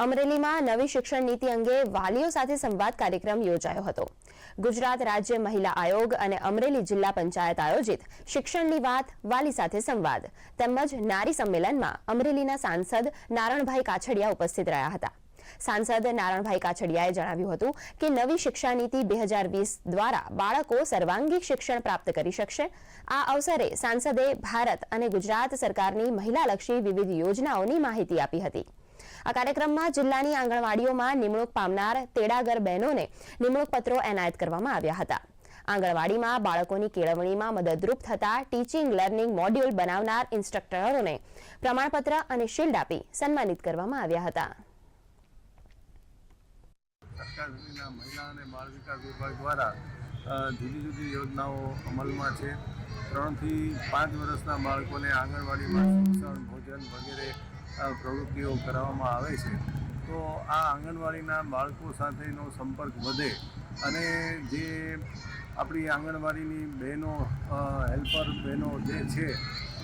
અમરેલીમાં નવી શિક્ષણ નીતિ અંગે વાલીઓ સાથે સંવાદ કાર્યક્રમ યોજાયો હતો। ગુજરાત રાજ્ય મહિલા આયોગ અને અમરેલી જિલ્લા પંચાયત આયોજિત શિક્ષણની વાત વાલી સાથે સંવાદ તેમજ નારી સંમેલનમાં અમરેલીના સાંસદ નારણભાઈ કાછડિયા ઉપસ્થિત રહ્યા હતા। સાંસદ નારણભાઈ કાછડિયાએ જણાવ્યું હતું કે નવી શિક્ષા નીતિ 2020 દ્વારા બાળકો સર્વાંગી શિક્ષણ પ્રાપ્ત કરી શકશે। આ અવસરે સાંસદે ભારત અને ગુજરાત સરકારની મહિલાલક્ષી વિવિધ યોજનાઓની માહિતી આપી હતી। આ કાર્યક્રમમાં જિલ્લાની આંગણવાડીઓમાં નિમણૂક પામનાર તેડાગર બહેનોને નિમણૂક પત્રો એનાયત કરવામાં આવ્યા હતા। આંગણવાડીમાં બાળકોની કેળવણીમાં મદદરૂપ થતા ટીચિંગ લર્નિંગ મોડ્યુલ બનાવનાર ઇન્સ્ટ્રક્ટરોને પ્રમાણપત્ર અને શિલ્ડ આપી સન્માનિત કરવામાં આવ્યા હતા। સરકારના મહિલા અને બાળ વિકાસ વિભાગ દ્વારા જુદી જુદી યોજનાઓ અમલમાં છે। 3 થી 5 વર્ષના બાળકોને આંગણવાડીમાં શિક્ષણ ભોજન વગેરે પ્રવૃત્તિઓ કરાવવામાં આવે છે। તો આ આંગણવાડીના બાળકો સાથેનો સંપર્ક વધે અને જે આપણી આંગણવાડીની બહેનો હેલ્પર બહેનો જે છે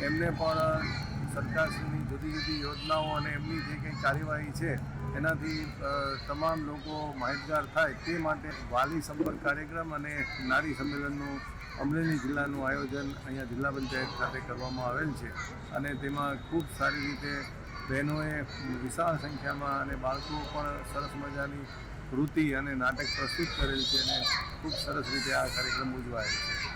એમને પણ સરકારશ્રીની જુદી જુદી યોજનાઓ અને એમની જે કંઈ કાર્યવાહી છે એનાથી તમામ લોકો માહિતગાર થાય તે માટે વાલી સંપર્ક કાર્યક્રમ અને નારી સંમેલનનું અમરેલી જિલ્લાનું આયોજન અહીંયા જિલ્લા પંચાયત ખાતે કરવામાં આવેલ છે અને તેમાં ખૂબ સારી રીતે બહેનોએ વિશાળ સંખ્યામાં અને બાળકો પણ સરસ મજાની કૃતિ અને નાટક પ્રસ્તુત કરેલ છે અને ખૂબ સરસ રીતે આ કાર્યક્રમ ઉજવાયેલ છે।